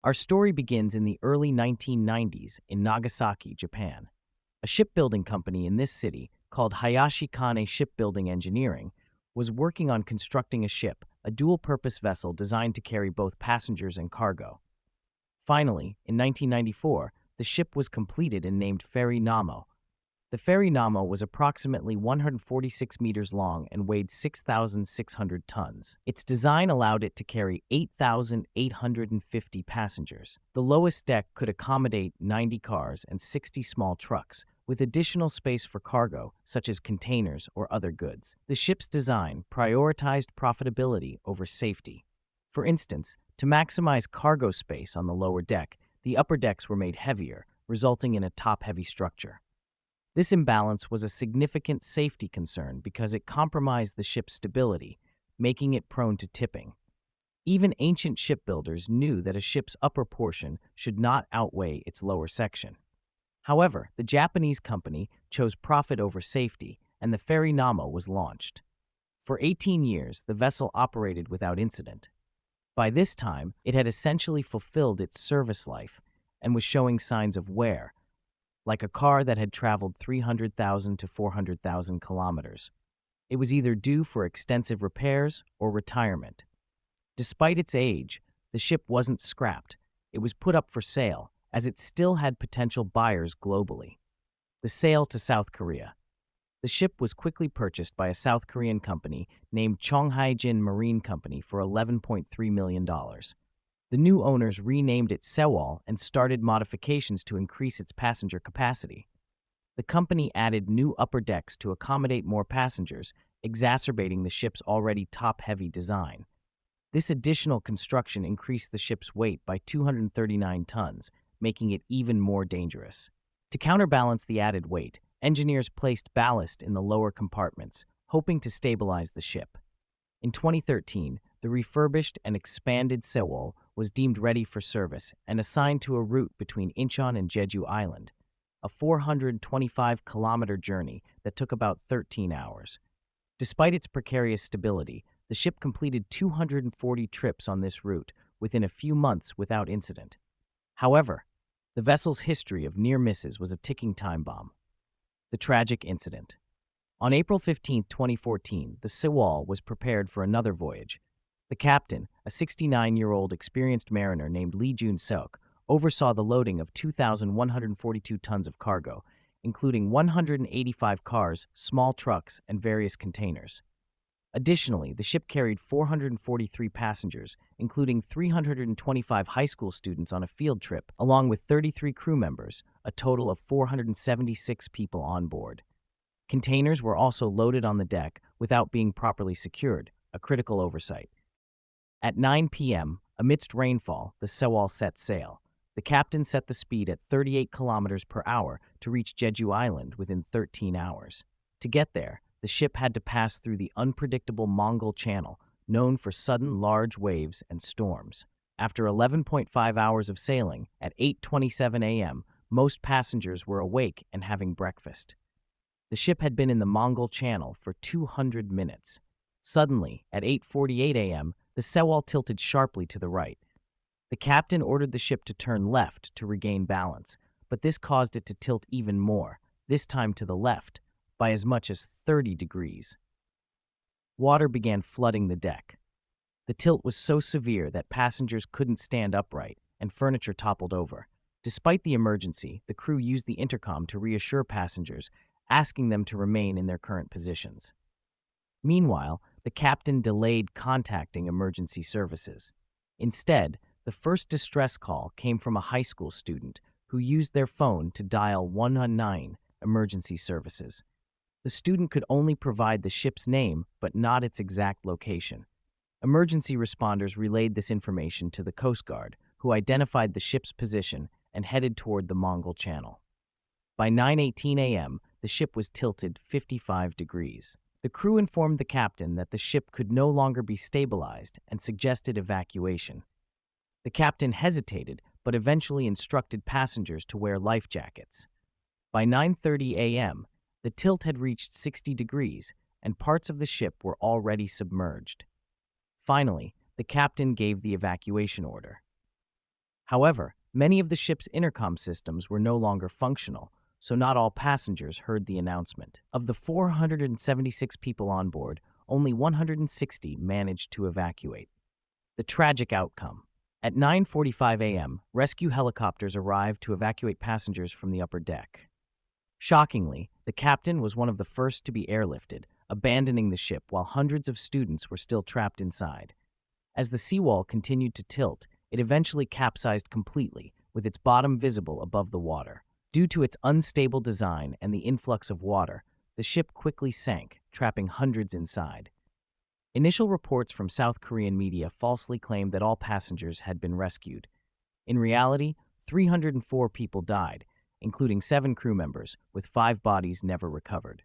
Our story begins in the early 1990s in Nagasaki, Japan. A shipbuilding company in this city, called Hayashi Kane Shipbuilding Engineering, was working on constructing a ship, a dual-purpose vessel designed to carry both passengers and cargo. Finally, in 1994, the ship was completed and named Ferry Namo. The Ferry Namo was approximately 146 meters long and weighed 6,600 tons. Its design allowed it to carry 8,850 passengers. The lowest deck could accommodate 90 cars and 60 small trucks, with additional space for cargo, such as containers or other goods. The ship's design prioritized profitability over safety. For instance, to maximize cargo space on the lower deck, the upper decks were made heavier, resulting in a top-heavy structure. This imbalance was a significant safety concern because it compromised the ship's stability, making it prone to tipping. Even ancient shipbuilders knew that a ship's upper portion should not outweigh its lower section. However, the Japanese company chose profit over safety, and the Ferry Namo was launched. For 18 years, the vessel operated without incident. By this time, it had essentially fulfilled its service life and was showing signs of wear, like a car that had traveled 300,000 to 400,000 kilometers. It was either due for extensive repairs or retirement. Despite its age, the ship wasn't scrapped. It was put up for sale, as it still had potential buyers globally. The sale to South Korea. The ship was quickly purchased by a South Korean company named Chonghaejin Marine Company for $11.3 million. The new owners renamed it Sewol and started modifications to increase its passenger capacity. The company added new upper decks to accommodate more passengers, exacerbating the ship's already top-heavy design. This additional construction increased the ship's weight by 239 tons, making it even more dangerous. To counterbalance the added weight, engineers placed ballast in the lower compartments, hoping to stabilize the ship. In 2013, the refurbished and expanded Sewol was deemed ready for service and assigned to a route between Incheon and Jeju Island, a 425-kilometer journey that took about 13 hours. Despite its precarious stability, the ship completed 240 trips on this route within a few months without incident. However, the vessel's history of near misses was a ticking time bomb. The tragic incident. On April 15, 2014, the Sewol was prepared for another voyage. The captain, a 69-year-old experienced mariner named Lee Jun-seok, oversaw the loading of 2,142 tons of cargo, including 185 cars, small trucks, and various containers. Additionally, the ship carried 443 passengers, including 325 high school students on a field trip, along with 33 crew members, a total of 476 people on board. Containers were also loaded on the deck without being properly secured, a critical oversight. At 9 p.m., amidst rainfall, the Sewol set sail. The captain set the speed at 38 kilometers per hour to reach Jeju Island within 13 hours. To get there, the ship had to pass through the unpredictable Mongol Channel, known for sudden large waves and storms. After 11.5 hours of sailing, at 8:27 a.m., most passengers were awake and having breakfast. The ship had been in the Mongol Channel for 200 minutes. Suddenly, at 8:48 a.m., the Sewol tilted sharply to the right. The captain ordered the ship to turn left to regain balance, but this caused it to tilt even more, this time to the left, by as much as 30 degrees. Water began flooding the deck. The tilt was so severe that passengers couldn't stand upright, and furniture toppled over. Despite the emergency, the crew used the intercom to reassure passengers, asking them to remain in their current positions. Meanwhile, the captain delayed contacting emergency services. Instead, the first distress call came from a high school student who used their phone to dial 119 emergency services. The student could only provide the ship's name, but not its exact location. Emergency responders relayed this information to the Coast Guard, who identified the ship's position and headed toward the Mongol Channel. By 9:18 a.m., the ship was tilted 55 degrees. The crew informed the captain that the ship could no longer be stabilized and suggested evacuation. The captain hesitated, but eventually instructed passengers to wear life jackets. By 9:30 a.m., the tilt had reached 60 degrees, and parts of the ship were already submerged. Finally, the captain gave the evacuation order. However, many of the ship's intercom systems were no longer functional, so not all passengers heard the announcement. Of the 476 people on board, only 160 managed to evacuate. The tragic outcome. At 9:45 a.m., rescue helicopters arrived to evacuate passengers from the upper deck. Shockingly, the captain was one of the first to be airlifted, abandoning the ship while hundreds of students were still trapped inside. As the seawall continued to tilt, it eventually capsized completely, with its bottom visible above the water. Due to its unstable design and the influx of water, the ship quickly sank, trapping hundreds inside. Initial reports from South Korean media falsely claimed that all passengers had been rescued. In reality, 304 people died, including 7 crew members, with 5 bodies never recovered.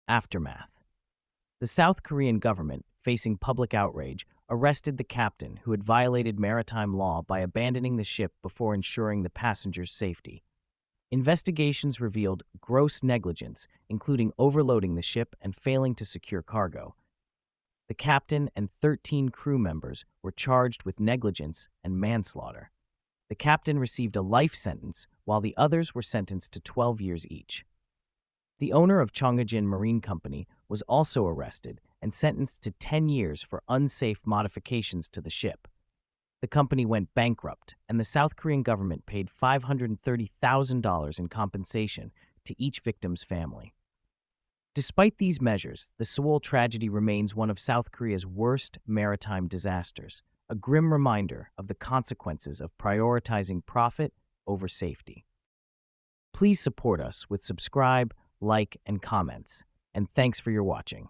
Aftermath. The South Korean government, facing public outrage, arrested the captain who had violated maritime law by abandoning the ship before ensuring the passengers' safety. Investigations revealed gross negligence, including overloading the ship and failing to secure cargo. The captain and 13 crew members were charged with negligence and manslaughter. The captain received a life sentence, while the others were sentenced to 12 years each. The owner of Chongajin Marine Company was also arrested and sentenced to 10 years for unsafe modifications to the ship. The company went bankrupt, and the South Korean government paid $530,000 in compensation to each victim's family. Despite these measures, the Sewol tragedy remains one of South Korea's worst maritime disasters, a grim reminder of the consequences of prioritizing profit over safety. Please support us with subscribe, like, and comments, and thanks for your watching.